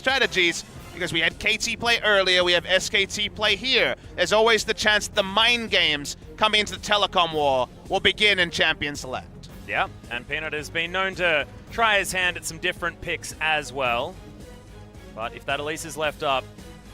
strategies, because we had KT play earlier, we have SKT play here. There's always the chance the mind games coming into the telecom war will begin in Champion Select. Yeah, and Peanut has been known to try his hand at some different picks as well. But if that Elise is left up,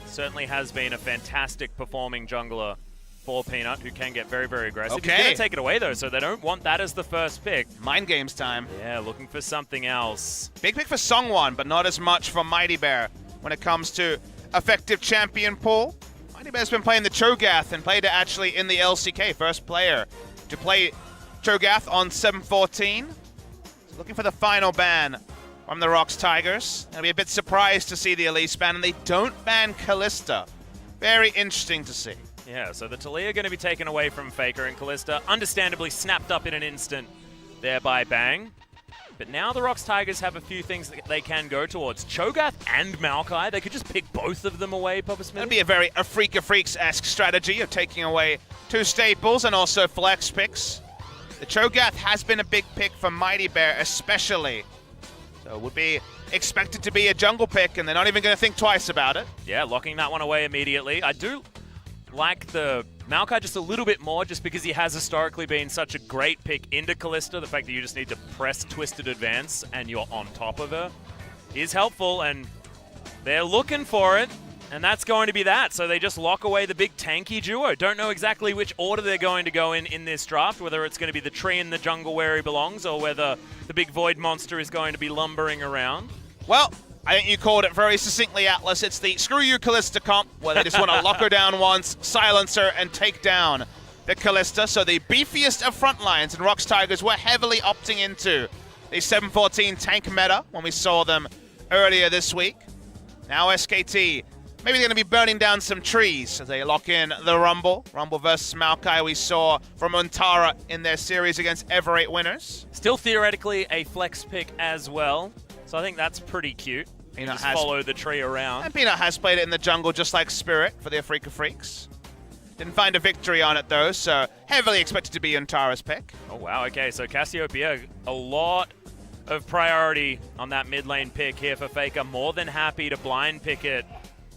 certainly has been a fantastic performing jungler for Peanut, who can get very, very aggressive. Okay. He's going to take it away, though, so they don't want that as the first pick. Mind games time. Yeah, looking for something else. Big pick for Songwon, but not as much for Mighty Bear when it comes to effective champion pool. Mighty Bear's been playing the Cho'Gath and played it actually in the LCK. First player to play Cho'Gath on 7-14. Looking for the final ban from the Rox Tigers. I'll be a bit surprised to see the Elise ban, and they don't ban Kalista. Very interesting to see. Yeah, so the Taliyah going to be taken away from Faker, and Kalista understandably snapped up in an instant there by Bang. But now the Rox Tigers have a few things that they can go towards. Cho'Gath and Maokai, they could just pick both of them away, Papa Smith. That'd be a very Afrika Freaks-esque strategy of taking away two staples and also flex picks. The Cho'Gath has been a big pick for Mighty Bear especially. So it would be expected to be a jungle pick, and they're not even going to think twice about it. Yeah, locking that one away immediately. I do like the Maokai just a little bit more, just because he has historically been such a great pick into Kalista. The fact that you just need to press Twisted Advance and you're on top of her is helpful, and they're looking for it, and that's going to be that. So they just lock away the big tanky duo. Don't know exactly which order they're going to go in this draft, whether it's going to be the tree in the jungle where he belongs, or whether the big void monster is going to be lumbering around. Well, I think you called it very succinctly, Atlas. It's the screw you Kalista comp, where they just want to lock her down once, silence her, and take down the Kalista. So the beefiest of front lines, and Rox Tigers were heavily opting into the 7-14 tank meta when we saw them earlier this week. Now SKT, maybe they're going to be burning down some trees as they lock in the Rumble. Rumble versus Maokai we saw from Untara in their series against Ever8 winners. Still theoretically a flex pick as well, so I think that's pretty cute. Peanut just has follow the tree around. And Peanut has played it in the jungle just like Spirit for the Afrika Freaks. Didn't find a victory on it though, so heavily expected to be Untara's pick. Oh wow, okay, so Cassiopeia, a lot of priority on that mid lane pick here for Faker. More than happy to blind pick it.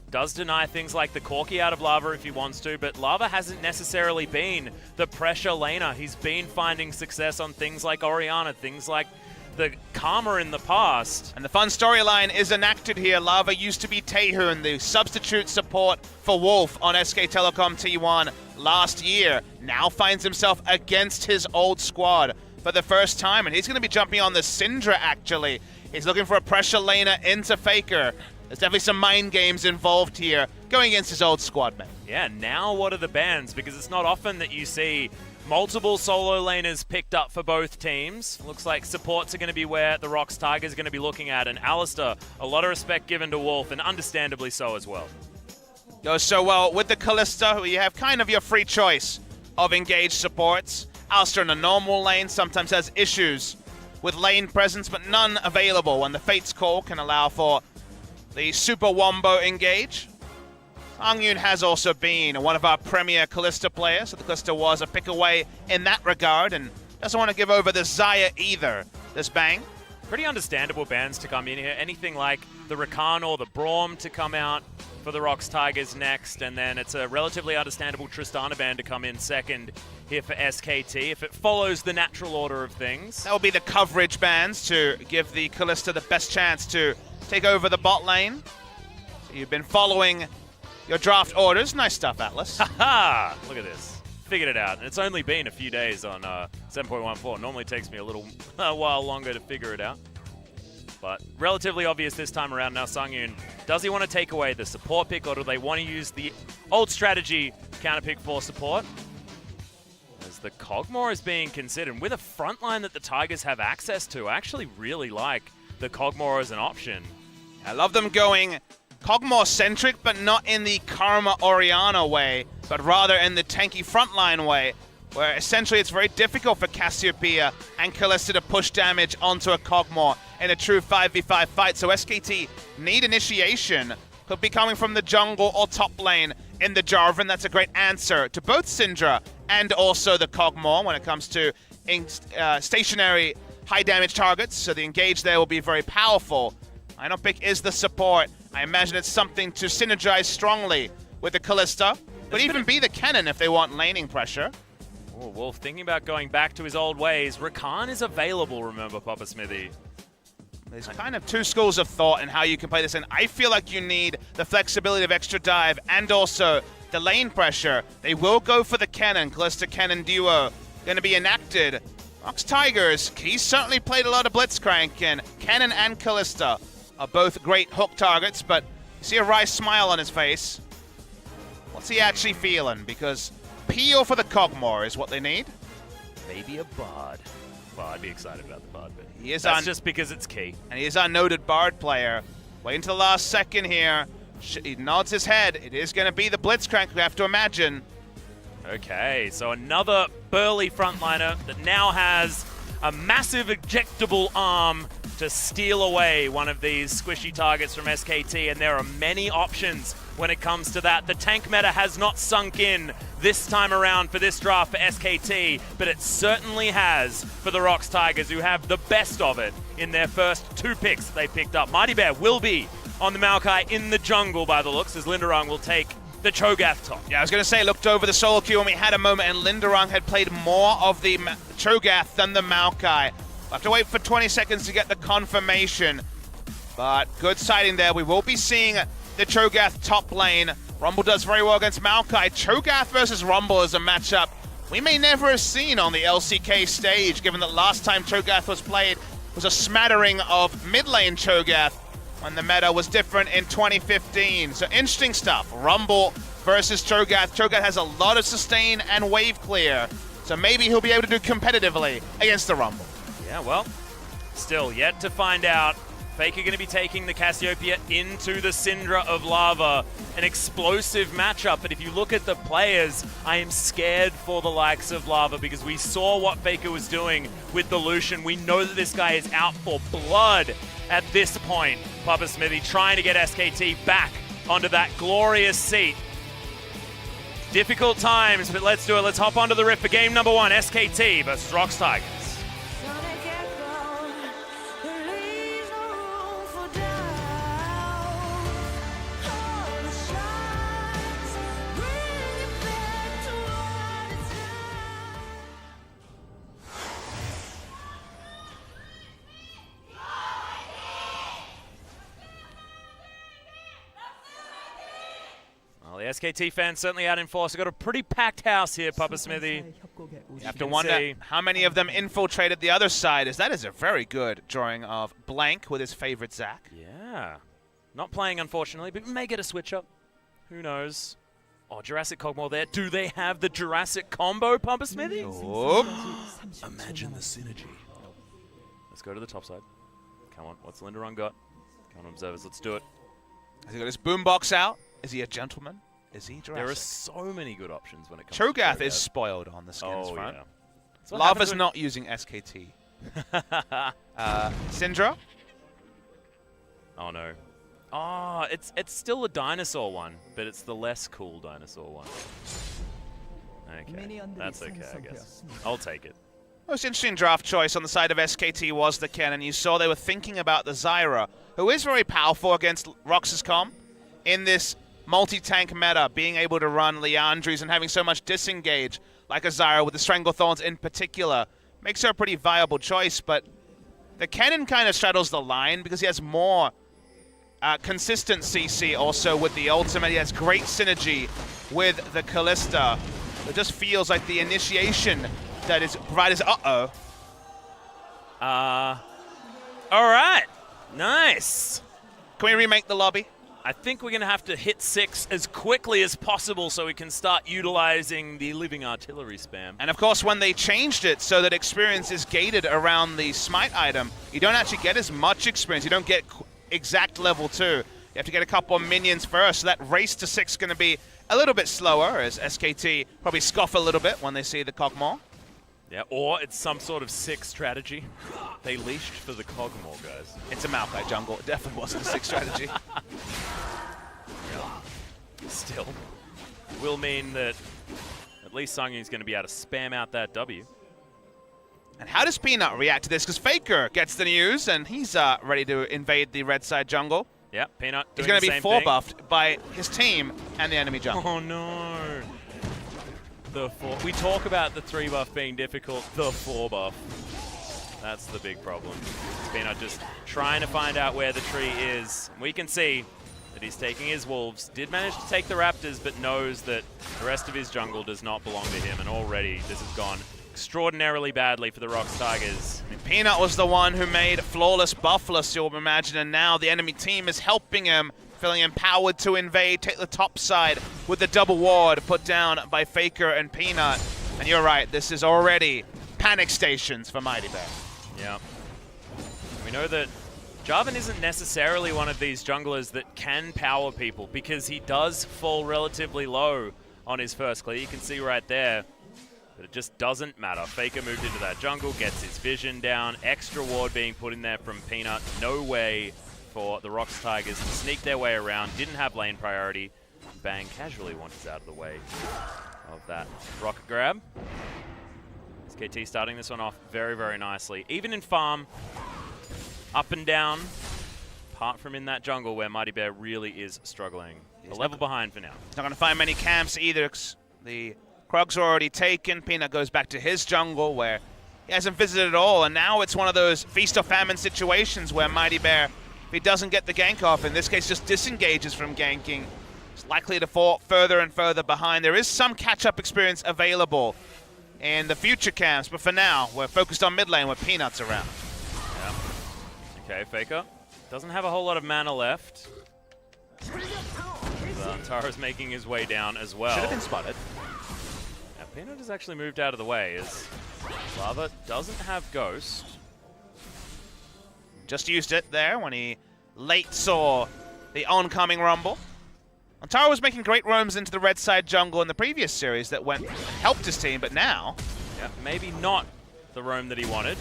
Does deny things like the Corki out of Lava if he wants to, but Lava hasn't necessarily been the pressure laner. He's been finding success on things like Orianna, things like the Karma in the past. And the fun storyline is enacted here. Lava used to be Taehoon, the substitute support for Wolf on SK Telecom T1 last year. Now finds himself against his old squad for the first time, and he's going to be jumping on the Syndra, actually. He's looking for a pressure laner into Faker. There's definitely some mind games involved here, going against his old squad mate. Yeah, now what are the bans? Because it's not often that you see multiple solo laners picked up for both teams. Looks like supports are going to be where the Rox Tigers are going to be looking at. And Alistair, a lot of respect given to Wolf, and understandably so as well. Goes so well with the Kalista, who you have kind of your free choice of engaged supports. Alistair in a normal lane sometimes has issues with lane presence, but none available when the Fate's Call can allow for the Super Wombo engage. Songyun has also been one of our premier Kalista players, so the Kalista was a pick away in that regard, and doesn't want to give over the Xayah either, this Bang. Pretty understandable bans to come in here. Anything like the Rakan or the Braum to come out for the Rox Tigers next, and then it's a relatively understandable Tristana ban to come in second here for SKT, if it follows the natural order of things. That will be the coverage bans to give the Kalista the best chance to take over the bot lane. So you've been following your draft orders. Nice stuff, Atlas. Haha! Look at this. Figured it out. And it's only been a few days on 7.14. Normally takes me a while longer to figure it out. But relatively obvious this time around. Now Songyun, does he want to take away the support pick, or do they want to use the old strategy counter pick for support? As the Kog'Maw is being considered with a front line that the Tigers have access to, I actually really like the Kog'Maw as an option. I love them going Kog'Maw-centric, but not in the Karma Orianna way, but rather in the tanky frontline way, where essentially it's very difficult for Cassiopeia and Kalista to push damage onto a Kog'Maw in a true 5v5 fight. So SKT need initiation. Could be coming from the jungle or top lane in the Jarvan. That's a great answer to both Syndra and also the Kog'Maw when it comes to stationary high damage targets. So the engage there will be very powerful. Final pick is the support I imagine it's something to synergize strongly with the Kalista. Could even be the cannon if they want laning pressure. Oh, Wolf thinking about going back to his old ways. Rakan is available, remember, Papa Smithy. There's kind of two schools of thought in how you can play this, and I feel like you need the flexibility of extra dive and also the lane pressure. They will go for the cannon. Kalista cannon duo going to be enacted. Rox Tigers, he's certainly played a lot of Blitzcrank, and cannon and Kalista are both great hook targets, but you see a wry smile on his face. What's he actually feeling? Because peel for the Cogmore is what they need. Maybe a Bard. Well, I'd be excited about the Bard, but He is that's just because it's key. And he is our noted Bard player. Waiting to the last second here. He nods his head. It is going to be the Blitzcrank, we have to imagine. Okay, so another burly frontliner that now has a massive ejectable arm to steal away one of these squishy targets from SKT, and there are many options when it comes to that. The tank meta has not sunk in this time around for this draft for SKT, but it certainly has for the Rox Tigers, who have the best of it in their first 2 picks they picked up. Mighty Bear will be on the Maokai in the jungle by the looks, as Linderung will take the Cho'Gath top. Yeah, I was going to say, looked over the solo queue and we had a moment, and Linderung had played more of the Cho'Gath than the Maokai. We'll have to wait for 20 seconds to get the confirmation. But good sighting there. We will be seeing the Cho'Gath top lane. Rumble does very well against Maokai. Cho'Gath versus Rumble is a matchup we may never have seen on the LCK stage, given that last time Cho'Gath was played was a smattering of mid lane Cho'Gath when the meta was different in 2015. So interesting stuff. Rumble versus Cho'Gath. Cho'Gath has a lot of sustain and wave clear, so maybe he'll be able to do competitively against the Rumble. Yeah, well, still yet to find out. Faker going to be taking the Cassiopeia into the Syndra of Lava. An explosive matchup, but if you look at the players, I am scared for the likes of Lava, because we saw what Faker was doing with the Lucian. We know that this guy is out for blood at this point. Papa Smithy trying to get SKT back onto that glorious seat. Difficult times, but let's do it. Let's hop onto the rift for game number 1, SKT versus Rox Tigers. The SKT fans certainly out in force. We've got a pretty packed house here, Papa Smithy. You have to wonder how many of them infiltrated the other side, as that is a very good drawing of Blank with his favorite Zac. Yeah. Not playing, unfortunately, but we may get a switch up. Who knows? Oh, Jurassic Cogmore there. Do they have the Jurassic combo, Papa Smithy? Oh. Imagine the synergy. Let's go to the top side. Come on, what's Linderung got? Come on, observers, let's do it. Has he got his boombox out? Is he a gentleman? Is he Jurassic? There are so many good options when it comes Cho'Gath to is spoiled on the skins front. Yeah. Lava's not using SKT. Syndra? Oh no. Oh, it's still a dinosaur one, but it's the less cool dinosaur one. Okay, that's okay, I guess. I'll take it. Most interesting draft choice on the side of SKT was the cannon. You saw they were thinking about the Zyra, who is very powerful against Rox's comp in this multi-tank meta, being able to run Liandry's and having so much disengage like a Zyra with the Stranglethorns in particular makes her a pretty viable choice. But the cannon kind of straddles the line because he has more consistent CC also with the ultimate. He has great synergy with the Kalista. It just feels like the initiation that is provided. Uh-oh. All right. Nice. Can we remake the lobby? I think we're going to have to hit 6 as quickly as possible so we can start utilizing the living artillery spam. And of course, when they changed it so that experience is gated around the smite item, you don't actually get as much experience. You don't get exact level 2. You have to get a couple of minions first. So that race to 6 is going to be a little bit slower, as SKT probably scoff a little bit when they see the Cogmore. Yeah, or it's some sort of 6 strategy. They leashed for the Cogmore, guys. It's a Maokai jungle. It definitely wasn't a 6 strategy. Still, will mean that at least Sungyun's going to be able to spam out that W. And how does Peanut react to this? Because Faker gets the news, and he's ready to invade the red side jungle. Yeah, Peanut He's doing going to the be same thing. 4-buffed by his team and the enemy jungle. Oh no. We talk about the 3-buff being difficult, the 4-buff. That's the big problem. Peanut just trying to find out where the tree is. We can see that he's taking his wolves. Did manage to take the raptors, but knows that the rest of his jungle does not belong to him. And already this has gone extraordinarily badly for the Rox Tigers. I mean, Peanut was the one who made Flawless buffless, you'll imagine, and now the enemy team is helping him, feeling empowered to invade, take the top side with the double ward put down by Faker and Peanut. And you're right, this is already panic stations for Mighty Bear. Yeah. We know that Jarvan isn't necessarily one of these junglers that can power people because he does fall relatively low on his first clear. You can see right there. But it just doesn't matter. Faker moved into that jungle, gets his vision down. Extra ward being put in there from Peanut. No way for the Rox Tigers to sneak their way around. Didn't have lane priority. Bang casually wanders out of the way of that rocket grab. Skt starting this one off very, very nicely. Even in farm, up and down, apart from in that jungle where Mighty Bear really is struggling. A level behind for now. He's not going to find many camps either. The Krugs are already taken. Peanut goes back to his jungle where he hasn't visited at all. And now it's one of those feast or famine situations where Mighty Bear, if he doesn't get the gank off, in this case just disengages from ganking, is likely to fall further and further behind. There is some catch-up experience available in the future camps, but for now, we're focused on mid lane where Peanut's around. Yeah. Okay, Faker doesn't have a whole lot of mana left. Tara's making his way down as well. Should have been spotted. Now, Peanut has actually moved out of the way as Lava doesn't have Ghost. Just used it there when he late saw the oncoming rumble. And Tara was making great roams into the red side jungle in the previous series that went and helped his team, but now... Yeah, maybe not the roam that he wanted.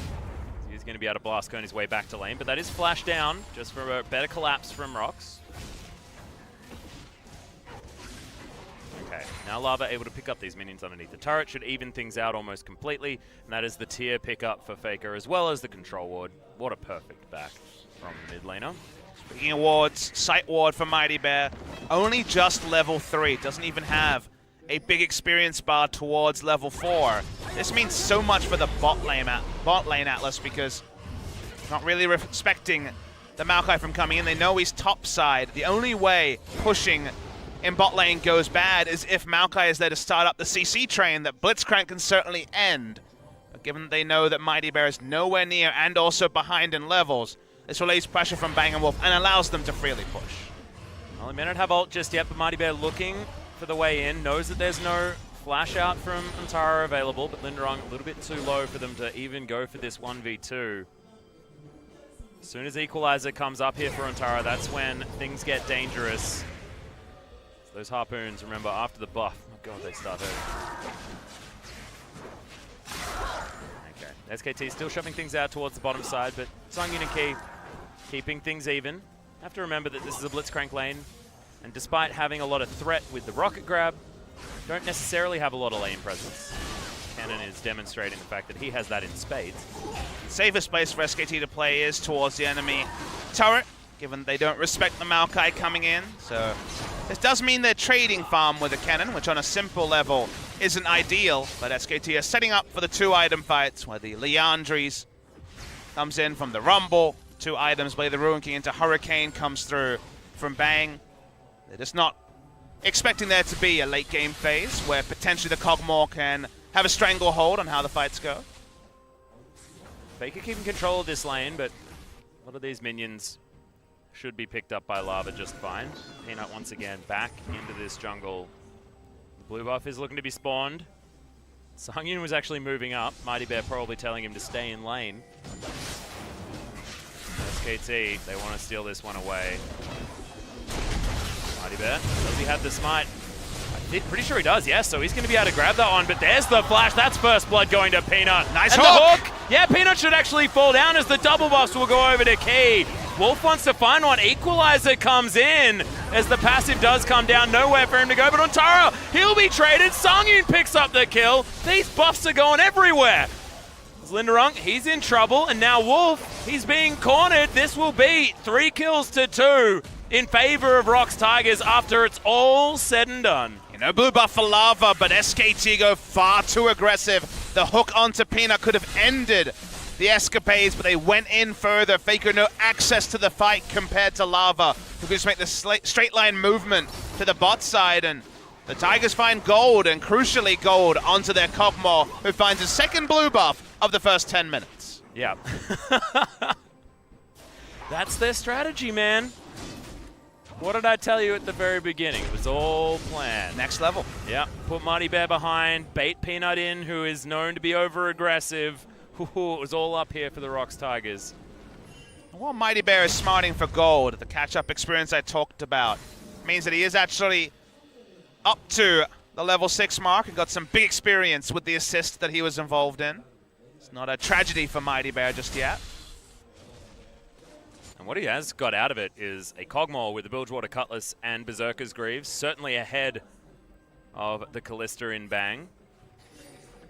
He's going to be able to blast cone his way back to lane, but that is flash down just for a better collapse from Rox. Okay, now Lava able to pick up these minions underneath the turret, should even things out almost completely, and that is the tier pickup for Faker as well as the control ward. What a perfect back from the mid laner. Speaking of wards, sight ward for Mighty Bear, only just level 3, doesn't even have a big experience bar towards level 4. This means so much for the bot lane Atlas because not really respecting the Maokai from coming in. They know he's top side. The only way pushing in bot lane goes bad is if Maokai is there to start up the CC train that Blitzcrank can certainly end. But given that they know that Mighty Bear is nowhere near and also behind in levels, this relieves pressure from Bang & Wolf and allows them to freely push. Well, he may not have ult just yet, but Mighty Bear looking for the way in, knows that there's no flash out from Antara available, but Linderong a little bit too low for them to even go for this 1v2. As soon as Equalizer comes up here for Antara, that's when things get dangerous. Those harpoons, remember, after the buff, oh my god, they start hurting. Okay, Skt still shoving things out towards the bottom side, but Songyun and Key keeping things even. Have to remember that this is a Blitzcrank lane, and despite having a lot of threat with the rocket grab, don't necessarily have a lot of lane presence. Cannon is demonstrating the fact that he has that in spades. Safest place for Skt to play is towards the enemy turret, given they don't respect the Maokai coming in. So this does mean they're trading farm with a cannon, which on a simple level isn't ideal, but Skt are setting up for the 2-item fights where the Leandries comes in from the Rumble, 2 items, Blade the Ruin King into Hurricane comes through from Bang. They're just not expecting there to be a late game phase where potentially the Cogmore can have a stranglehold on how the fights go. Faker keeping control of this lane, but a lot of these minions should be picked up by Lava just fine. Peanut once again back into this jungle. The blue buff is looking to be spawned. Songyun was actually moving up. Mighty Bear probably telling him to stay in lane. Skt, they want to steal this one away. Mighty Bear, does he have the smite? I'm pretty sure he does, yes, so he's going to be able to grab that one, but there's the flash. That's first blood going to Peanut. Nice and hook! The hook! Yeah, Peanut should actually fall down as the double buffs will go over to Key. Wolf wants to find one. Equalizer comes in as the passive does come down. Nowhere for him to go, but on Tara, he'll be traded. Songyun picks up the kill. These buffs are going everywhere. Linderong, he's in trouble, and now Wolf, he's being cornered. This will be 3 kills to 2. in favor of Rox Tigers after it's all said and done. No blue buff for Lava, but SKT go far too aggressive. The hook onto Peanut could have ended the escapades, but they went in further. Faker no access to the fight compared to Lava, who could just make the straight line movement to the bot side, and the Tigers find gold, and crucially gold, onto their Kog'Maw, who finds his second blue buff of the first 10 minutes. Yeah. That's their strategy, man. What did I tell you at the very beginning? It was all planned. Next level. Yeah, put Mighty Bear behind, bait Peanut in, who is known to be over-aggressive. It was all up here for the Rox Tigers. While Mighty Bear is smarting for gold, the catch-up experience I talked about means that he is actually up to the level 6 mark and got some big experience with the assist that he was involved in. It's not a tragedy for Mighty Bear just yet. And what he has got out of it is a Kog'Maw with the Bilgewater Cutlass and Berserker's Greaves, certainly ahead of the Kalista in Bang.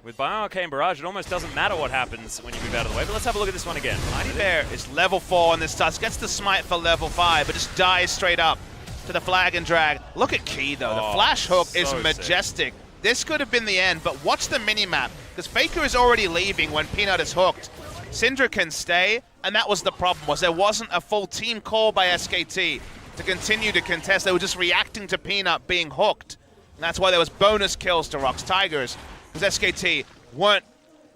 With Bioarcane Barrage, it almost doesn't matter what happens when you move out of the way, but let's have a look at this one again. Mighty Bear is level 4 on this task, gets the smite for level 5, but just dies straight up to the flag and drag. Look at Key though, the flash hook is majestic. Sick. This could have been the end, but watch the mini-map, because Faker is already leaving when Peanut is hooked. Syndra can stay, and that was the problem, was there wasn't a full team call by SKT to continue to contest. They were just reacting to Peanut being hooked. And that's why there was bonus kills to Rox Tigers, because SKT weren't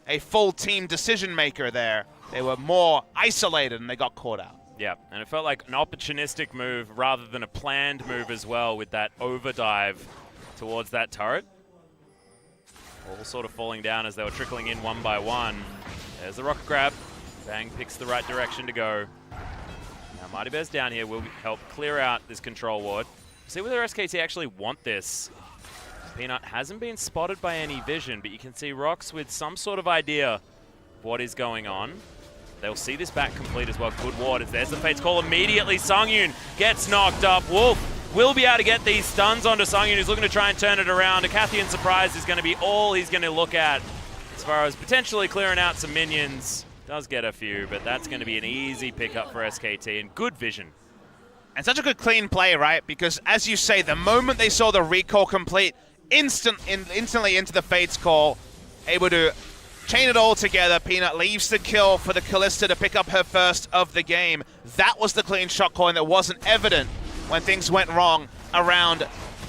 a full team decision maker there. They were more isolated, and they got caught out. Yeah, and it felt like an opportunistic move rather than a planned move as well, with that overdive towards that turret. All sort of falling down as they were trickling in one by one. There's the rocket grab. Bang picks the right direction to go. Now Mighty Bear's down here will help clear out this control ward. See whether SKT actually want this. Peanut hasn't been spotted by any vision, but you can see Rox with some sort of idea of what is going on. They'll see this back complete as well. Good ward. There's the Fate's Call immediately. Songyun gets knocked up. Wolf will be able to get these stuns onto Songyun, who's looking to try and turn it around. A Cathian Surprise is going to be all he's going to look at as far as potentially clearing out some minions. Does get a few, but that's going to be an easy pickup for SKT, and good vision. And such a good clean play, right? Because as you say, the moment they saw the recall complete, instantly into the Fate's Call, able to chain it all together. Peanut leaves the kill for the Kalista to pick up her first of the game. That was the clean shot call, and that wasn't evident when things went wrong around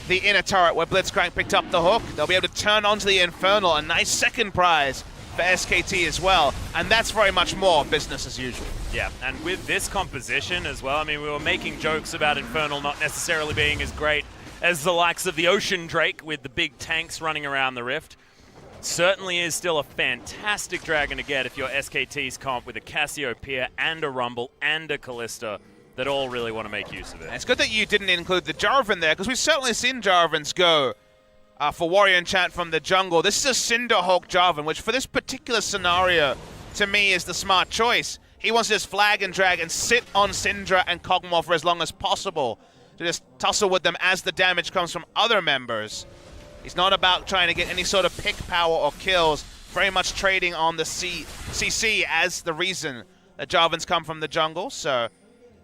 the inner turret where Blitzcrank picked up the hook. They'll be able to turn onto the Infernal, a nice second prize for SKT as well, and that's very much more business as usual. Yeah, and with this composition as well, I mean, we were making jokes about Infernal not necessarily being as great as the likes of the Ocean Drake with the big tanks running around the Rift. Certainly is still a fantastic dragon to get if you're SKT's comp with a Cassiopeia and a Rumble and a Kalista that all really want to make use of it. And it's good that you didn't include the Jarvan there, because we've certainly seen Jarvans go for Warrior Enchant from the jungle. This is a Cinderhawk Jarvan, which for this particular scenario, to me, is the smart choice. He wants to just flag and drag and sit on Syndra and Kog'Maw for as long as possible to just tussle with them as the damage comes from other members. He's not about trying to get any sort of pick power or kills, very much trading on the CC as the reason that Jarvans come from the jungle, so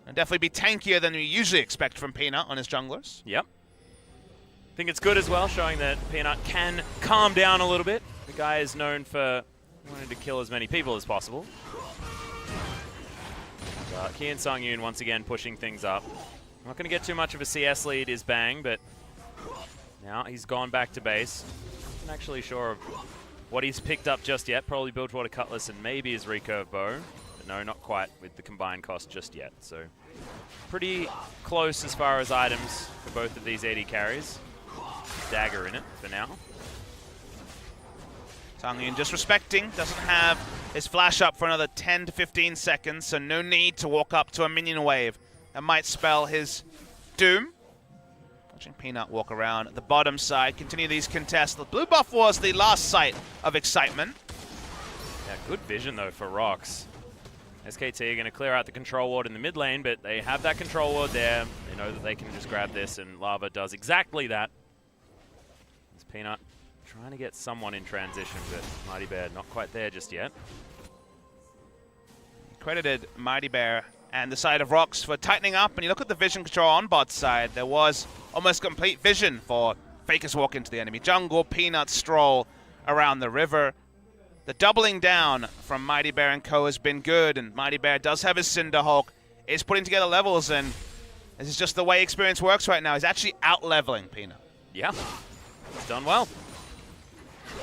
and definitely be tankier than we usually expect from Peanut on his junglers. Yep. I think it's good as well, showing that Peanut can calm down a little bit. The guy is known for wanting to kill as many people as possible. Key and Songyun once again pushing things up. Not going to get too much of a CS lead is Bang, but now he's gone back to base. Not actually sure of what he's picked up just yet. Probably Bilgewater Cutlass and maybe his recurve bow. But no, not quite with the combined cost just yet. So pretty close as far as items for both of these AD carries. Dagger in it for now. Songyun just respecting, doesn't have his flash up for another 10 to 15 seconds, so no need to walk up to a minion wave. That might spell his doom. Watching Peanut walk around the bottom side, continue these contests. The blue buff was the last sight of excitement. Yeah, good vision though for Rox. SKT are going to clear out the control ward in the mid lane, but they have that control ward there. They know that they can just grab this, and Lava does exactly that. It's Peanut trying to get someone in transition, but Mighty Bear not quite there just yet. Credited Mighty Bear And the side of Rox for tightening up. And you look at the vision control on bot side, there was almost complete vision for Faker's walk into the enemy jungle, Peanut stroll around the river. The doubling down from Mighty Bear and co has been good, and Mighty Bear does have his Cinderhulk, is putting together levels, and this is just the way experience works right now. He's actually out-leveling Peanut. Yeah, he's done well.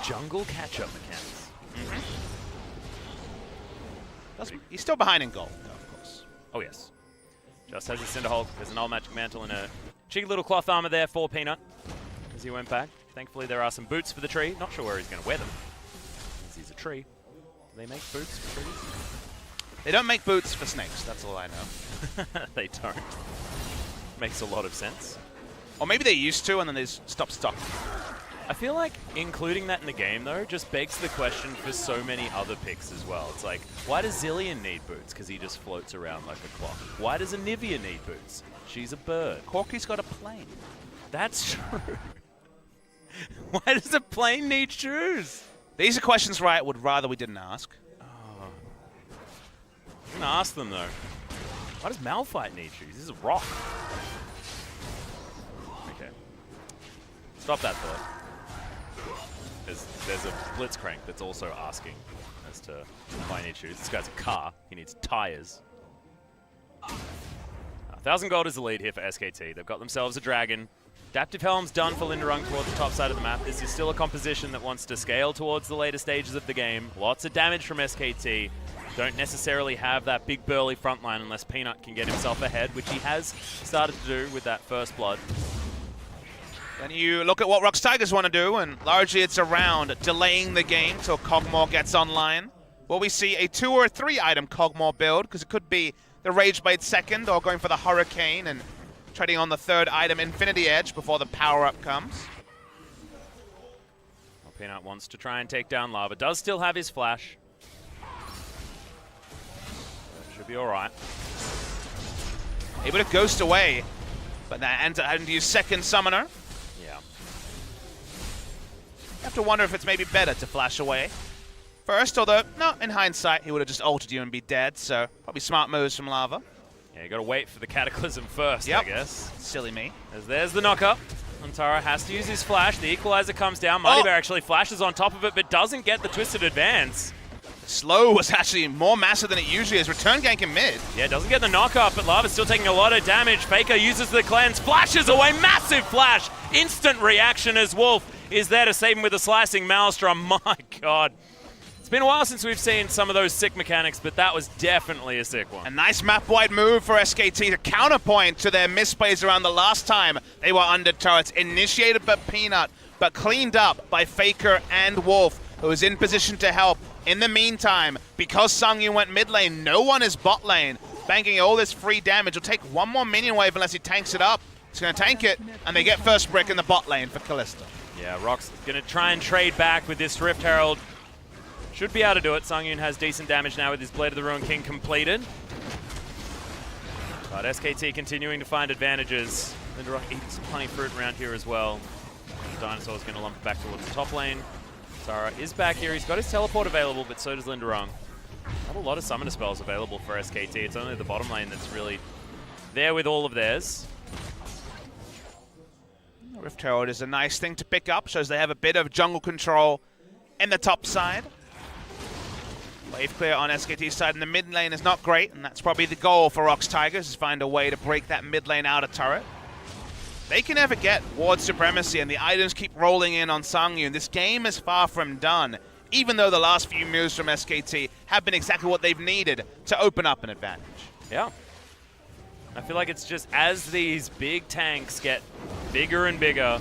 Jungle catch-up mechanics. He's still behind in gold, though, of course. Oh, yes. Just has his Cinderhulk. There's an all magic mantle and a cheeky little cloth armor there for Peanut as he went back. Thankfully, there are some boots for the tree. Not sure where he's going to wear them. He's a tree. Do they make boots for trees? They don't make boots for snakes, that's all I know. They don't. Makes a lot of sense. Or maybe they used to and then they stopped stocking. I feel like including that in the game, though, just begs the question for so many other picks as well. It's like, why does Zillion need boots? Because he just floats around like a clock. Why does Anivia need boots? She's a bird. Corky's got a plane. That's true. Why does a plane need shoes? These are questions Riot would rather we didn't ask. Oh. I'm going to ask them, though. Why does Malphite need shoes? This is a rock. Okay. Stop that thought. There's a Blitzcrank that's also asking as to why he needs shoes. This guy's a car. He needs tires. 1,000 gold is the lead here for SKT. They've got themselves a dragon. Adaptive Helm's done for Linderung towards the top side of the map. This is still a composition that wants to scale towards the later stages of the game. Lots of damage from SKT. Don't necessarily have that big burly front line unless Peanut can get himself ahead, which he has started to do with that first blood. Then you look at what Rox Tigers want to do, and largely it's around delaying the game till Kog'Maw gets online. Will we see a 2 or a 3 item Kog'Maw build? Because it could be the Rageblade second, or going for the Hurricane and trading on the 3rd item Infinity Edge before the power-up comes. Well, Peanut wants to try and take down Lava. Does still have his flash. Should be alright. Able to ghost away, but that ends up having to use second Summoner. Yeah. You have to wonder if it's maybe better to flash away first, although, no, in hindsight, he would have just ulted you and be dead, so probably smart moves from Lava. Yeah, you got to wait for the Cataclysm first, yep. I guess. Silly me. As there's the knock-up. Antara has to use his flash. The Equalizer comes down. Mighty Bear actually flashes on top of it, but doesn't get the Twisted Advance. Slow was actually more massive than it usually is. Return gank in mid. Yeah, doesn't get the knock-up, but Lava's still taking a lot of damage. Faker uses the cleanse, flashes away, massive flash. Instant reaction as Wolf is there to save him with a slicing Maelstrom. My God. It's been a while since we've seen some of those sick mechanics, but that was definitely a sick one. A nice map-wide move for SKT to counterpoint to their misplays around the last time they were under turrets. Initiated by Peanut, but cleaned up by Faker and Wolf, who was in position to help. In the meantime, because Sungyun went mid lane, no one is bot lane. Banking all this free damage. Will take one more minion wave unless he tanks it up. He's going to tank it, and they get first brick in the bot lane for Kalista. Yeah, Rox going to try and trade back with this Rift Herald. Should be able to do it. Sungyun has decent damage now with his Blade of the Ruined King completed. But SKT continuing to find advantages. Linderung eats plenty of fruit around here as well. The Dinosaur's going to lump it back towards the top lane. Tara is back here. He's got his teleport available, but so does Linderung. Not a lot of summoner spells available for SKT. It's only the bottom lane that's really there with all of theirs. Rift Herald is a nice thing to pick up. Shows they have a bit of jungle control in the top side. Wave clear on SKT's side in the mid lane is not great, and that's probably the goal for Rox Tigers, is find a way to break that mid lane outer turret. They can never get ward supremacy, and the items keep rolling in on Sungyun. This game is far from done, even though the last few moves from SKT have been exactly what they've needed to open up an advantage. Yeah. I feel like it's just as these big tanks get bigger and bigger,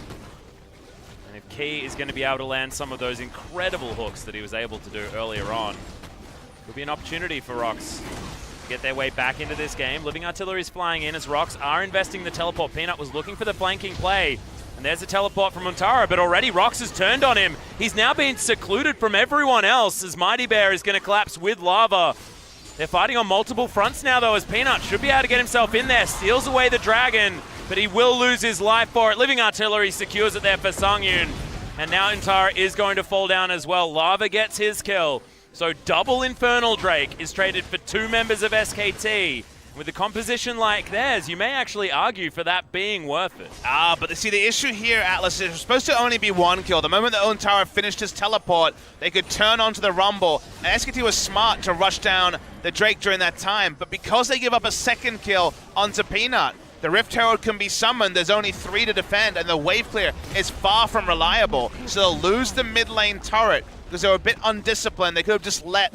and if Key is going to be able to land some of those incredible hooks that he was able to do earlier on, it'll be an opportunity for Rox to get their way back into this game. Living Artillery is flying in as Rox are investing the teleport. Peanut was looking for the flanking play, and there's a teleport from Montara, but already Rox has turned on him. He's now been secluded from everyone else as Mighty Bear is going to collapse with Lava. They're fighting on multiple fronts now, though, as Peanut should be able to get himself in there. Steals away the dragon, but he will lose his life for it. Living Artillery secures it there for Sungyun. And now Intara is going to fall down as well. Lava gets his kill. So double Infernal Drake is traded for 2 members of SKT. With a composition like theirs, you may actually argue for that being worth it. But see, the issue here, Atlas, is supposed to only be one kill. The moment that Ontara finished his teleport, they could turn onto the Rumble, and Skt was smart to rush down the Drake during that time, but because they give up a second kill onto Peanut, the Rift Herald can be summoned, there's only 3 to defend, and the wave clear is far from reliable, so they'll lose the mid lane turret, because they were a bit undisciplined. They could have just let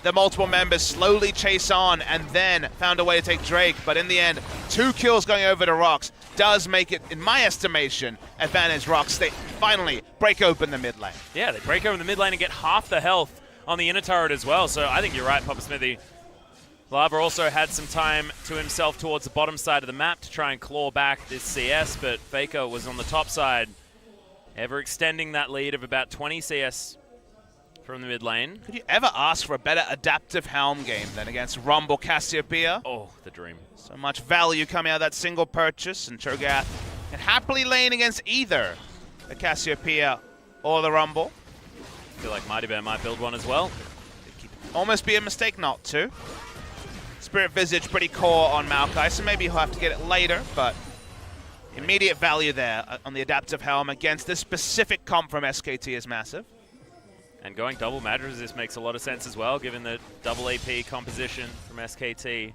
the multiple members slowly chase on and then found a way to take Drake, but in the end, 2 kills going over to Rox does make it, in my estimation, advantage Rox. They finally break open the mid lane. Yeah, they break open the mid lane and get half the health on the inner turret as well, so I think you're right, Papa Smithy. Lava also had some time to himself towards the bottom side of the map to try and claw back this CS, but Faker was on the top side, ever extending that lead of about 20 CS from the mid lane. Could you ever ask for a better adaptive Helm game than against Rumble Cassiopeia? Oh, the dream. So much value coming out of that single purchase, and Cho'Gath can happily lane against either the Cassiopeia or the Rumble. I feel like Mighty Bear might build one as well. Almost be a mistake not to. Spirit Visage pretty core on Maokai, so maybe he'll have to get it later, but immediate value there on the adaptive Helm against this specific comp from SKT is massive. And going double Magic Resist makes a lot of sense as well, given the double AP composition from SKT.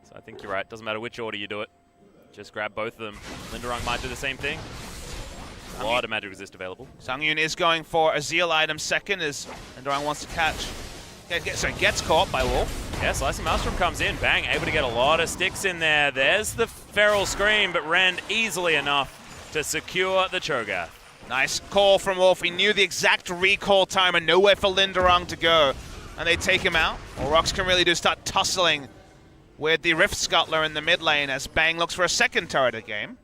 So I think you're right. Doesn't matter which order you do it. Just grab both of them. Linderung might do the same thing. A lot of Magic Resist available. Sangyun is going for a Zeal item second as Linderung wants to catch. Gets caught by Wolf. Yeah, Slicing Maelstrom comes in. Bang, able to get a lot of sticks in there. There's the Feral Scream, but ran easily enough to secure the Cho'Gath. Nice call from Wolf. He knew the exact recall time and nowhere for Linderung to go. And they take him out. All Rox can really do is start tussling with the Rift Scuttler in the mid lane as Bang looks for a second turret a game.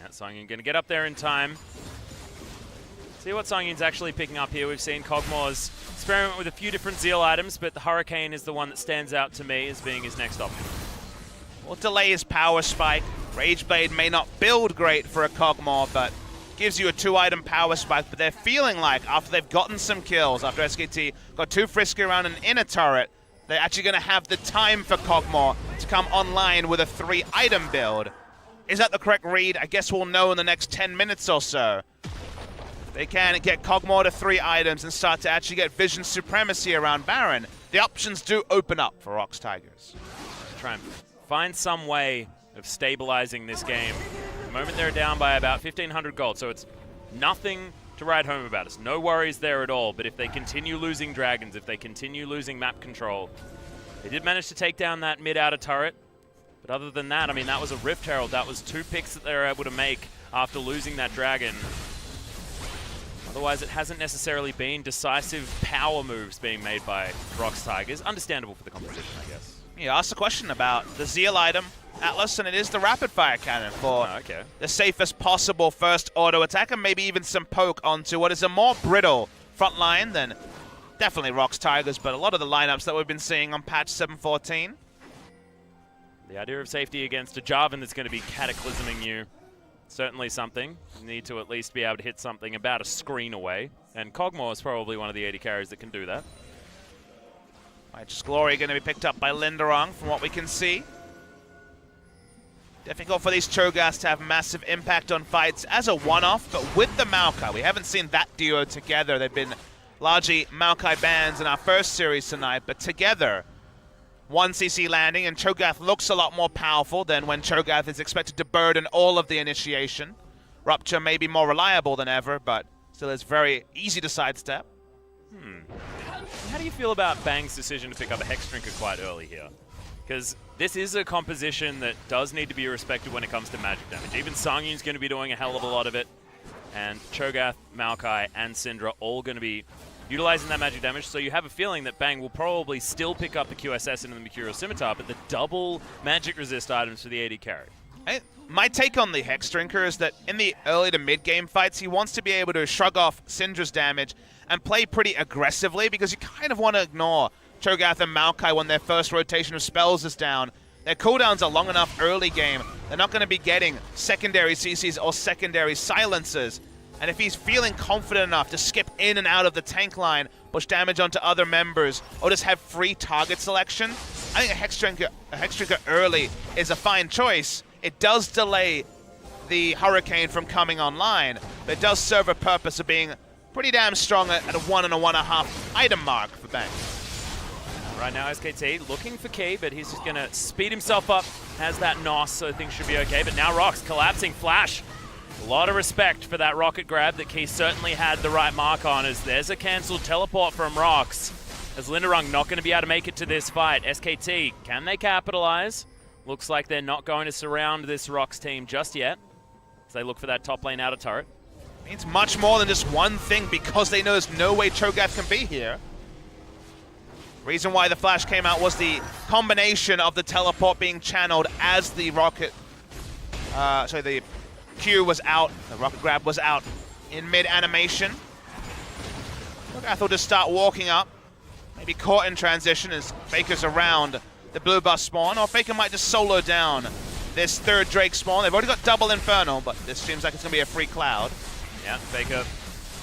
Yeah, Sangyun going to get up there in time. See what Sangyun's actually picking up here. We've seen Kog'Maw's experiment with a few different Zeal items, but the Hurricane is the one that stands out to me as being his next option. Will delay his power spike. Rageblade may not build great for a Kog'Maw, but gives you a 2-item power spike. But they're feeling like after they've gotten some kills, after SKT got too frisky around an inner turret, they're actually going to have the time for Kog'Maw to come online with a 3-item build. Is that the correct read? I guess we'll know in the next 10 minutes or so. They can get Kog'Maw to 3 items and start to actually get vision supremacy around Baron. The options do open up for Rox Tigers. Try and find some way of stabilizing this game. The moment they're down by about 1,500 gold, so it's nothing to write home about. It's no worries there at all, but if they continue losing dragons, if they continue losing map control, they did manage to take down that mid-outer turret, but other than that, I mean, that was a Rift Herald. That was 2 picks that they were able to make after losing that dragon. Otherwise, it hasn't necessarily been decisive power moves being made by Rox Tigers. Understandable for the competition, I guess. You asked a question about the Zeal item, Atlas, and it is the rapid fire cannon for the safest possible first auto attack, and maybe even some poke onto what is a more brittle front line than definitely Rox Tigers, but a lot of the lineups that we've been seeing on patch 7.14. The idea of safety against a Jarvan that's going to be cataclysming you. Certainly something. You need to at least be able to hit something about a screen away. And Kog'Maw is probably one of the 80 carries that can do that. Righteous Glory going to be picked up by Linderung from what we can see. Difficult for these Cho'Gaths to have massive impact on fights as a one-off, but with the Maokai, we haven't seen that duo together. They've been largely Maokai bans in our first series tonight, but together, 1 CC landing, and Cho'Gath looks a lot more powerful than when Cho'Gath is expected to burden all of the initiation. Rupture may be more reliable than ever, but still is very easy to sidestep. How do you feel about Bang's decision to pick up a Hex Drinker quite early here? Because this is a composition that does need to be respected when it comes to magic damage. Even Sangyun's going to be doing a hell of a lot of it, and Cho'Gath, Maokai, and Syndra all going to be utilizing that magic damage, so you have a feeling that Bang will probably still pick up the QSS into the Mercurial Scimitar, but the double magic resist items for the AD carry. My take on the Hex Drinker is that in the early to mid-game fights, he wants to be able to shrug off Syndra's damage and play pretty aggressively, because you kind of want to ignore Cho'Gath and Maokai when their first rotation of spells is down. Their cooldowns are long enough early game. They're not going to be getting secondary CCs or secondary silencers. And if he's feeling confident enough to skip in and out of the tank line, push damage onto other members, or just have free target selection, I think a Hex Trigger early is a fine choice. It does delay the Hurricane from coming online, but it does serve a purpose of being pretty damn strong at a 1 and a 1.5 item mark for Bang. Right now, SKT looking for Key, but he's just going to speed himself up. Has that NOS, so things should be okay. But now Rox collapsing Flash. A lot of respect for that rocket grab that Key certainly had the right mark on, as there's a cancelled teleport from Rox. As Linderung not going to be able to make it to this fight. SKT, can they capitalize? Looks like they're not going to surround this Rox team just yet, as they look for that top lane outer turret. Means much more than just one thing, because they know there's no way Cho'Gath can be here. Reason why the flash came out was the combination of the teleport being channeled as the rocket, the Q was out, the rocket grab was out in mid-animation. Cho'Gath will just start walking up, maybe caught in transition as Faker's around the blue buff spawn, or Faker might just solo down this third Drake spawn. They've already got double Infernal, but this seems like it's going to be a free Cloud. Yeah, Faker,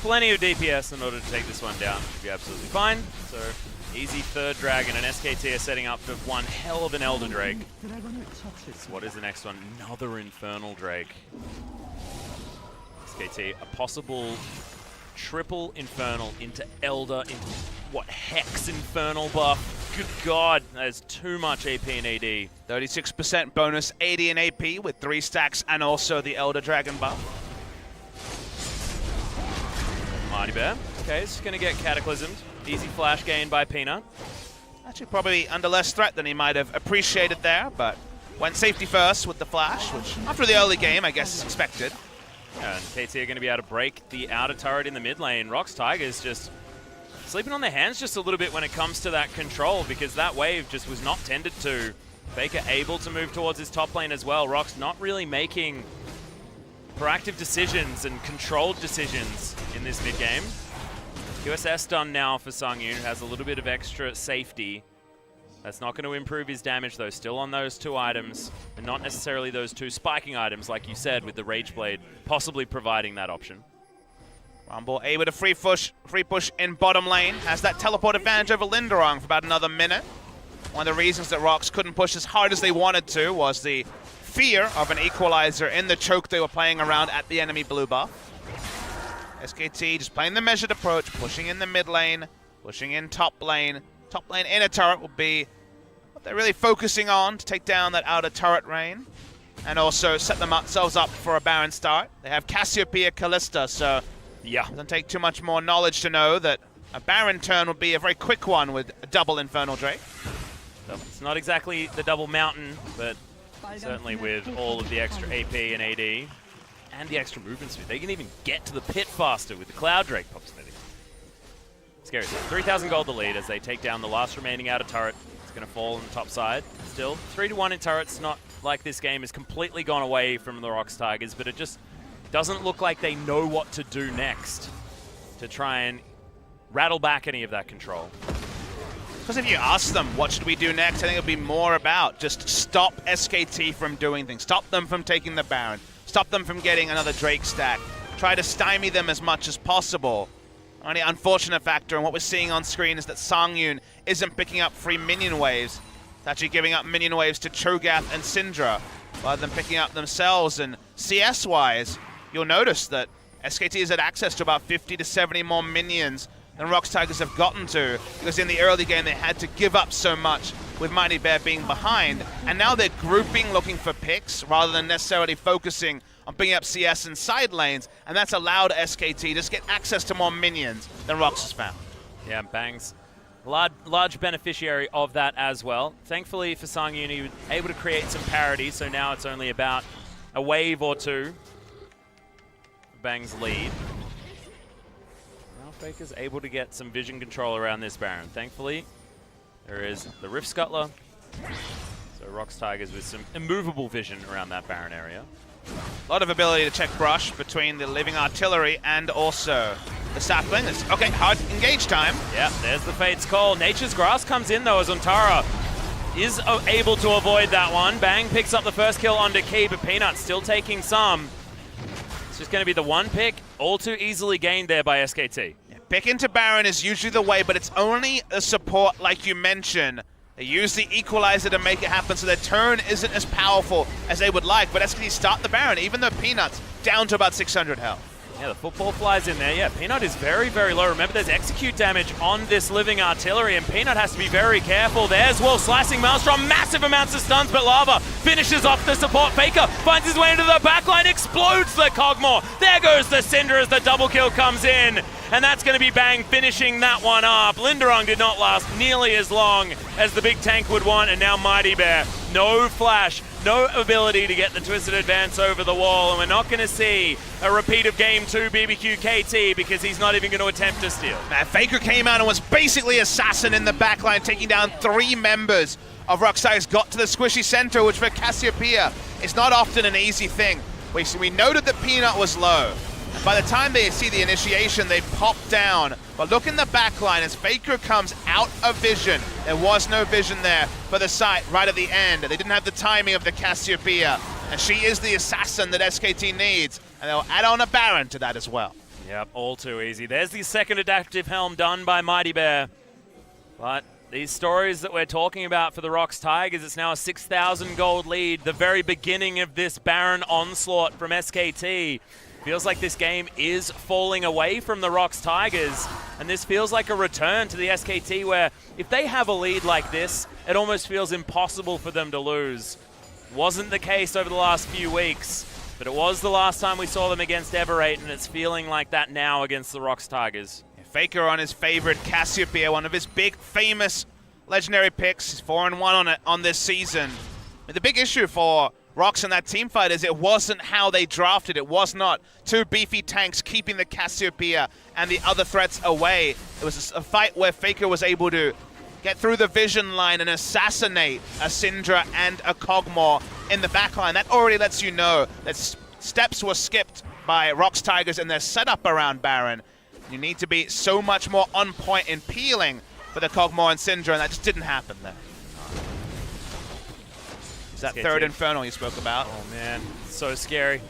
plenty of DPS in order to take this one down. Should be absolutely fine. So, easy third dragon, and SKT are setting up for one hell of an Elder Drake. So what is the next one? Another Infernal Drake. SKT, a possible triple Infernal into Elder, into what, Hex Infernal buff? Good God, there's too much AP and AD. 36% bonus AD and AP with 3 stacks and also the Elder Dragon buff. Mighty Bear, okay, it's going to get Cataclysmed. Easy flash gain by Peanut. Actually probably under less threat than he might have appreciated there, but went safety first with the flash, which after the early game I guess is expected. And KT are going to be able to break the outer turret in the mid lane. Rox Tigers just sleeping on their hands just a little bit when it comes to that control, because that wave just was not tended to. Faker able to move towards his top lane as well. Rox not really making proactive decisions and controlled decisions in this mid game. QSS done now for Sungyun, who has a little bit of extra safety. That's not going to improve his damage though, still on those 2 items, and not necessarily those 2 spiking items like you said, with the Rage Blade possibly providing that option. Rumble able to free push in bottom lane, has that teleport advantage over Linderung for about another minute. One of the reasons that Rox couldn't push as hard as they wanted to was the fear of an equalizer in the choke they were playing around at the enemy blue buff. SKT just playing the measured approach, pushing in the mid lane, pushing in top lane. Top lane inner turret will be what they're really focusing on to take down that outer turret lane and also set themselves up for a Baron start. They have Cassiopeia Callista, so yeah, it doesn't take too much more knowledge to know that a Baron turn would be a very quick one with a double Infernal Drake. It's not exactly the double mountain, but certainly with all of the extra AP and AD and the extra movement speed, they can even get to the pit faster with the Cloud Drake proximity. Scary. 3,000 gold the lead as they take down the last remaining outer turret. It's going to fall on the top side. Still 3-1 in turrets. Not like this game has completely gone away from the Rox Tigers, but it just doesn't look like they know what to do next to try and rattle back any of that control. Because if you ask them, what should we do next, I think it'll be more about just stop SKT from doing things. Stop them from taking the Baron. Stop them from getting another Drake stack. Try to stymie them as much as possible. Only unfortunate factor, and what we're seeing on screen, is that Sungyun isn't picking up free minion waves. It's actually giving up minion waves to Cho'Gath and Syndra, rather than picking up themselves. And CS-wise, you'll notice that SKT has had access to about 50 to 70 more minions than Rox Tigers have gotten to, because in the early game they had to give up so much with Mighty Bear being behind, and now they're grouping, looking for picks, rather than necessarily focusing on picking up CS in side lanes, and that's allowed SKT to just get access to more minions than Rox has found. Yeah, Bang's large beneficiary of that as well. Thankfully for Sungyun, he was able to create some parity, so now it's only about a wave or 2 for Bang's lead. Now Faker's able to get some vision control around this Baron. Thankfully, there is the Rift Scuttler, so Rox Tigers with some immovable vision around that Baron area. A lot of ability to check brush between the living artillery and also the sapling. Okay, hard engage time. Yeah, there's the Fate's Call. Nature's Grass comes in though as Ontara is able to avoid that one. Bang picks up the first kill onto Key, but Peanut still taking some. It's just going to be the one pick, all too easily gained there by SKT. Yeah, pick into Baron is usually the way, but it's only a support, like you mentioned, They use the equalizer to make it happen, so their turn isn't as powerful as they would like. But SKT start the Baron, even though Peanut's down to about 600 health. Yeah, the football flies in there. Yeah, Peanut is very, very low. Remember, there's execute damage on this living artillery, and Peanut has to be very careful. There's Wolf slicing Maelstrom, massive amounts of stuns, but Lava finishes off the support. Faker finds his way into the backline, explodes the Cogmore. There goes the Cinder as the double kill comes in, and that's going to be Bang finishing that one up. Linderung did not last nearly as long as the big tank would want, and now Mighty Bear, no flash, no ability to get the twisted advance over the wall, and we're not going to see a repeat of Game 2 BBQ KT because he's not even going to attempt to steal. Faker came out and was basically assassin in the backline, taking down 3 members of Rox Tigers, got to the squishy center, which for Cassiopeia is not often an easy thing. We noted that Peanut was low. By the time they see the initiation, they pop down. But look in the backline as Faker comes out of vision. There was no vision there for the site right at the end. They didn't have the timing of the Cassiopeia. And she is the assassin that SKT needs. And they'll add on a Baron to that as well. Yep, all too easy. There's the second adaptive helm done by Mighty Bear. But these stories that we're talking about for the Rox Tigers, it's now a 6,000 gold lead. The very beginning of this Baron onslaught from SKT. Feels like this game is falling away from the Rox Tigers, and this feels like a return to the SKT where if they have a lead like this, it almost feels impossible for them to lose. Wasn't the case over the last few weeks, but it was the last time we saw them against Everate, and it's feeling like that now against the Rox Tigers. Faker on his favorite Cassiopeia, one of his big famous legendary picks. He's 4-1 on this season. But the big issue for Rox in that team fight is it wasn't how they drafted. It was not 2 beefy tanks keeping the Cassiopeia and the other threats away. It was a fight where Faker was able to get through the vision line and assassinate a Syndra and a Cogmore in the backline. That already lets you know that steps were skipped by Rox Tigers in their setup around Baron. You need to be so much more on point in peeling for the Cogmore and Syndra, and that just didn't happen there. It's that third Infernal you spoke about. Oh man, so scary.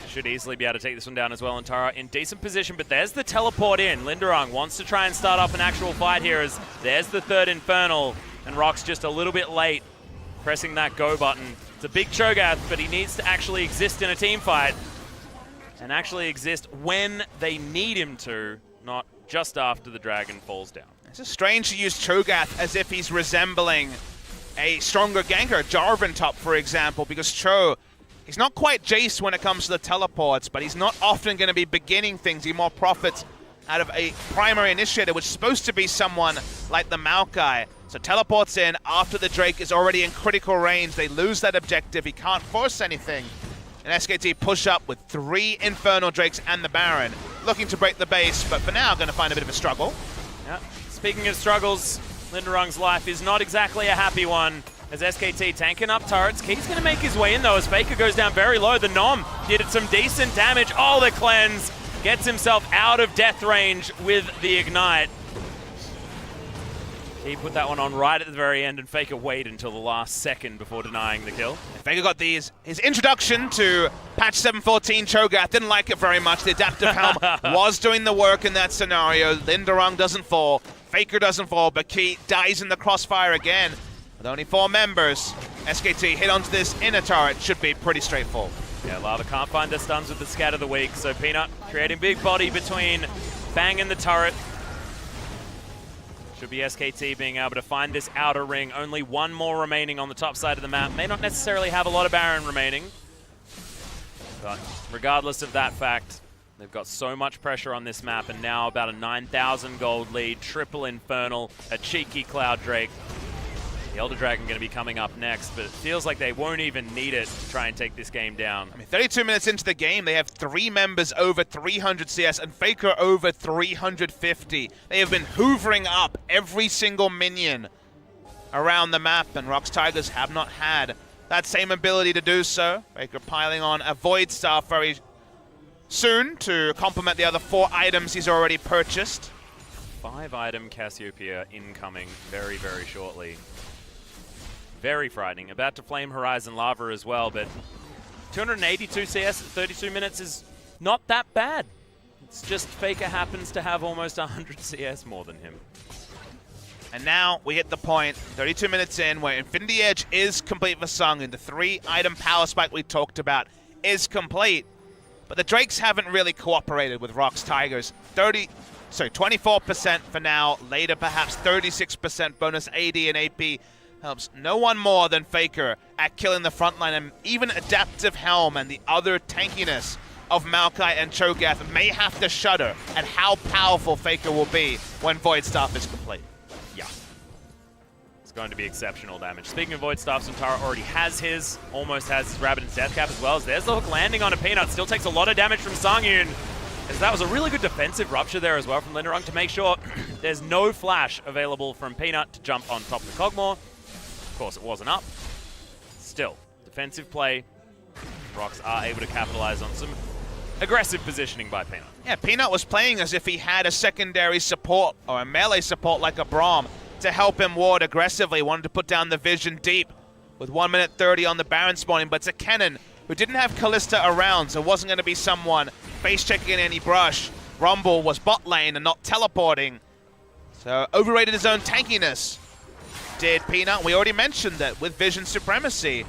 Should easily be able to take this one down as well, and Tara in decent position, but there's the teleport in. Linderung wants to try and start up an actual fight here as there's the third Infernal, and Rox just a little bit late pressing that go button. It's a big Cho'Gath, but he needs to actually exist in a team fight and actually exist when they need him to, not just after the dragon falls down. It's just strange to use Cho'Gath as if he's resembling a stronger ganker, Jarvan top, for example, because Cho, he's not quite Jace when it comes to the teleports, but he's not often going to be beginning things. He more profits out of a primary initiator, which is supposed to be someone like the Maokai. So teleports in after the Drake is already in critical range. They lose that objective. He can't force anything. And SKT push up with 3 Infernal Drakes and the Baron, looking to break the base, but for now going to find a bit of a struggle. Yeah. Speaking of struggles, Linderung's life is not exactly a happy one as SKT tanking up turrets. Key's going to make his way in though as Faker goes down very low. The Nom did some decent damage. Oh, the cleanse gets himself out of death range with the Ignite. He put that one on right at the very end, and Faker waited until the last second before denying the kill. Faker got his introduction to patch 7.14 Cho'Gath. Didn't like it very much. The adaptive helm was doing the work in that scenario. Linderung doesn't fall. Faker doesn't fall, but Key dies in the crossfire again. With only 4 members, SKT hit onto this inner turret. Should be pretty straightforward. Yeah, Lava can't find their stuns with the scat of the week, so Peanut creating big body between Bang and the turret. Should be SKT being able to find this outer ring. Only 1 more remaining on the top side of the map. May not necessarily have a lot of Baron remaining, but regardless of that fact, they've got so much pressure on this map, and now about a 9,000 gold lead, triple Infernal, a cheeky Cloud Drake. The Elder Dragon going to be coming up next, but it feels like they won't even need it to try and take this game down. I mean, 32 minutes into the game, they have 3 members over 300 CS and Faker over 350. They have been hoovering up every single minion around the map, and Rox Tigers have not had that same ability to do so. Faker piling on a Void Staff very soon to complement the other 4 items he's already purchased. 5-item Cassiopeia incoming very, very shortly. Very frightening. About to flame Horizon Lava as well, but 282 CS at 32 minutes is not that bad. It's just Faker happens to have almost 100 CS more than him. And now we hit the point, 32 minutes in, where Infinity Edge is complete for Sung, and the 3-item power spike we talked about is complete. But the Drakes haven't really cooperated with Rox Tigers. 24% for now, later perhaps 36% bonus AD and AP helps no one more than Faker at killing the frontline, and even Adaptive Helm and the other tankiness of Maokai and Cho'Gath may have to shudder at how powerful Faker will be when Void Staff is complete. Yeah. It's going to be exceptional damage. Speaking of Void Staff, Suntara already has his, almost has his Rabbids Death Cap as well. As there's the hook landing on a Peanut. Still takes a lot of damage from Sangyun. As that was a really good defensive rupture there as well from Linderung to make sure there's no flash available from Peanut to jump on top of the Cogmore. Of course, it wasn't up. Still, defensive play. Rox are able to capitalize on some aggressive positioning by Peanut. Yeah, Peanut was playing as if he had a secondary support or a melee support like a Braum to help him ward aggressively. Wanted to put down the vision deep with 1 minute 30 on the Baron spawning, but it's a Kennen who didn't have Kalista around, so wasn't going to be someone face-checking in any brush. Rumble was bot lane and not teleporting, so overrated his own tankiness. Did Peanut. We already mentioned that with Vision Supremacy,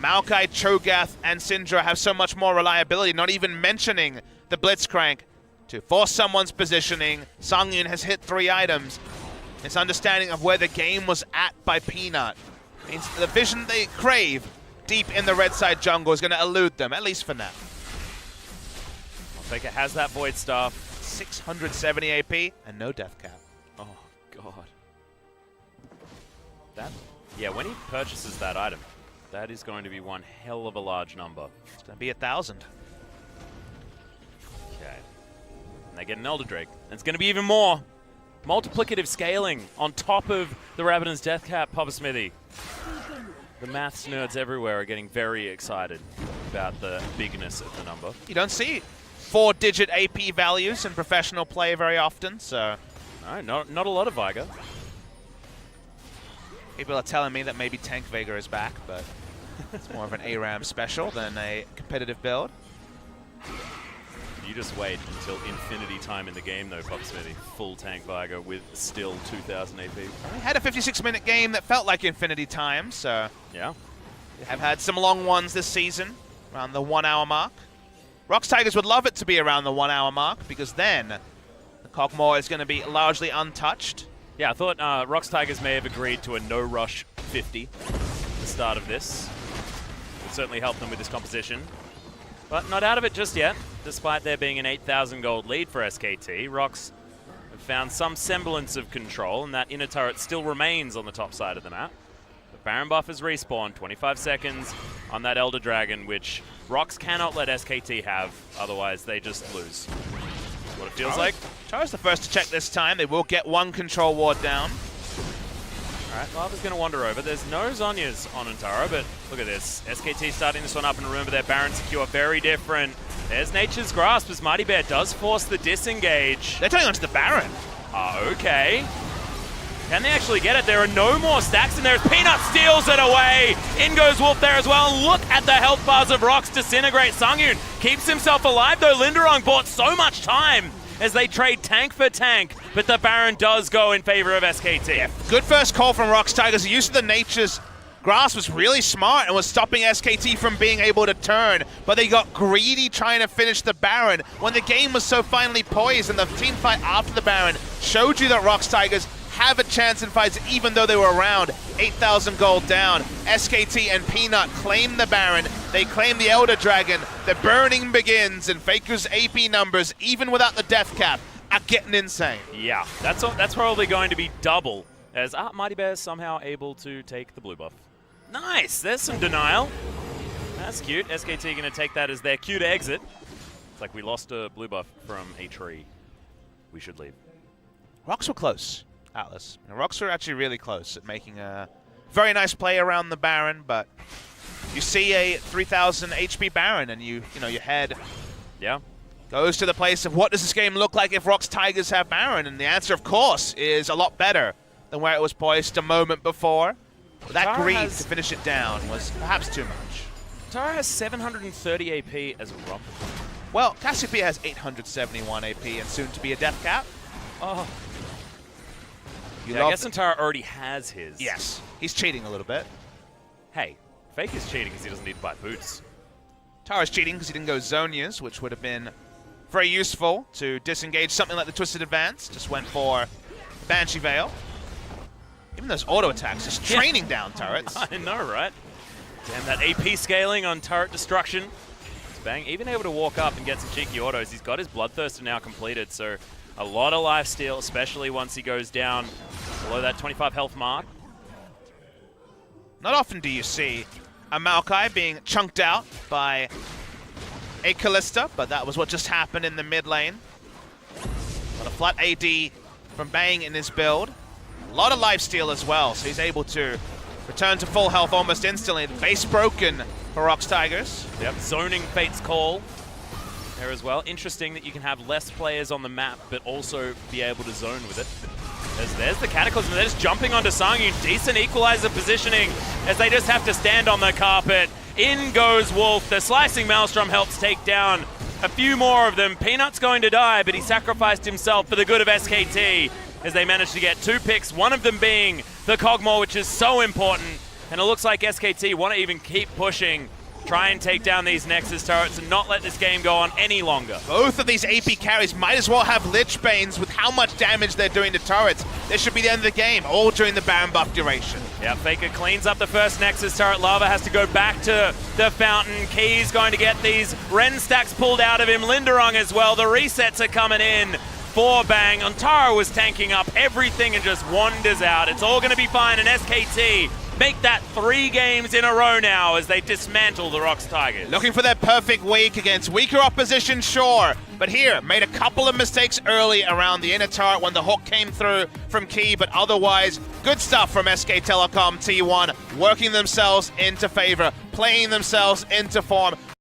Maokai, Cho'Gath, and Syndra have so much more reliability, not even mentioning the Blitzcrank to force someone's positioning. Sangyun has hit 3 items. His understanding of where the game was at by Peanut means the vision they crave deep in the red side jungle is going to elude them, at least for now. Faker has that Void Staff. 670 AP and no death cap. Oh, God. That, yeah, when he purchases that item, that is going to be one hell of a large number. It's going to be 1,000. Okay. And they get an Elder Drake. And it's going to be even more. Multiplicative scaling on top of the Rabbids Death Cap, Papa Smithy. The maths nerds everywhere are getting very excited about the bigness of the number. You don't see 4-digit AP values in professional play very often, so... No, not a lot of Viger. People are telling me that maybe Tank Vega is back, but it's more of an ARAM special than a competitive build. You just wait until infinity time in the game, though, Pop Smithy. Full Tank Viger with still 2,000 AP. We had a 56-minute game that felt like infinity time, so... Yeah. We have had some long ones this season, around the 1 hour mark. Rox Tigers would love it to be around the 1 hour mark, because then the Cogmore is going to be largely untouched. Yeah, I thought Rox Tigers may have agreed to a no-rush 50 at the start of this. Would certainly help them with this composition. But not out of it just yet. Despite there being an 8,000 gold lead for SKT, Rox have found some semblance of control, and that inner turret still remains on the top side of the map. The Baron buff has respawned, 25 seconds on that Elder Dragon, which Rox cannot let SKT have, otherwise they just lose. That's what it feels like. Chara's the first to check this time. They will get 1 control ward down. Alright, Lava's going to wander over. There's no Zhonya's on Antara, but look at this. SKT starting this one up, and remember their Baron secure, very different. There's Nature's Grasp as Mighty Bear does force the disengage. They're turning onto the Baron. Okay. Can they actually get it? There are no more stacks in there as Peanut steals it away. In goes Wolf there as well. And look at the health bars of Rox disintegrate. Sangyun keeps himself alive though. Linderung bought so much time as they trade tank for tank, but the Baron does go in favor of SKT. Yeah, good first call from Rox Tigers. The use of the Nature's Grasp was really smart and was stopping SKT from being able to turn, but they got greedy trying to finish the Baron when the game was so finely poised, and the team fight after the Baron showed you that Rox Tigers have a chance in fights even though they were around 8,000 gold down. SKT and Peanut claim the Baron, they claim the Elder Dragon, the burning begins, and Faker's AP numbers, even without the death cap, are getting insane. Yeah, that's probably going to be double, as Mighty Bear is somehow able to take the blue buff. Nice, there's some denial. That's cute. SKT going to take that as their cue to exit. It's like we lost a blue buff from a tree. We should leave. Rox were close, Atlas. Rox were actually really close at making a very nice play around the Baron, but you see a 3,000 HP Baron and your head goes to the place of what does this game look like if Rox Tigers have Baron? And the answer, of course, is a lot better than where it was poised a moment before. But that Tara greed to finish it down was perhaps too much. Tara has 730 AP as well. Well, Cassiopeia has 871 AP and soon to be a death cap. Oh. Yeah, I guess Antara already has his. Yes, he's cheating a little bit. Hey, Fake is cheating because he doesn't need to buy boots. Tara's cheating because he didn't go Zonias, which would have been very useful to disengage something like the Twisted Advance. Just went for Banshee Veil. Even those auto attacks, just training down turrets. I know, right? Damn, that AP scaling on turret destruction. It's bang. Even able to walk up and get some cheeky autos. He's got his Bloodthirster now completed, so a lot of lifesteal, especially once he goes down below that 25 health mark. Not often do you see a Maokai being chunked out by a Kalista, but that was what just happened in the mid lane. Got a flat AD from Bang in his build. A lot of lifesteal as well, so he's able to return to full health almost instantly. Base broken for Rox Tigers. Yep, zoning Fate's Call there as well. Interesting that you can have less players on the map, but also be able to zone with it. There's the Cataclysm. They're just jumping onto Sangyun. Decent equalizer positioning as they just have to stand on the carpet. In goes Wolf. The Slicing Maelstrom helps take down a few more of them. Peanut's going to die, but he sacrificed himself for the good of Skt as they managed to get 2 picks, one of them being the Cogmore, which is so important. And it looks like Skt want to even keep pushing, try and take down these Nexus turrets and not let this game go on any longer. Both of these AP carries might as well have Lich Banes with how much damage they're doing to turrets. This should be the end of the game, all during the Baron buff duration. Yeah, Faker cleans up the first Nexus turret. Lava has to go back to the fountain. Key's going to get these Ren stacks pulled out of him. Linderung as well. The resets are coming in for Bang. Antara was tanking up everything and just wanders out. It's all going to be fine, and Skt make that 3 games in a row now as they dismantle the Rox Tigers. Looking for their perfect week against weaker opposition, sure. But here, made a couple of mistakes early around the inner turret when the hook came through from Key, but otherwise, good stuff from SK Telecom T1, working themselves into favor, playing themselves into form.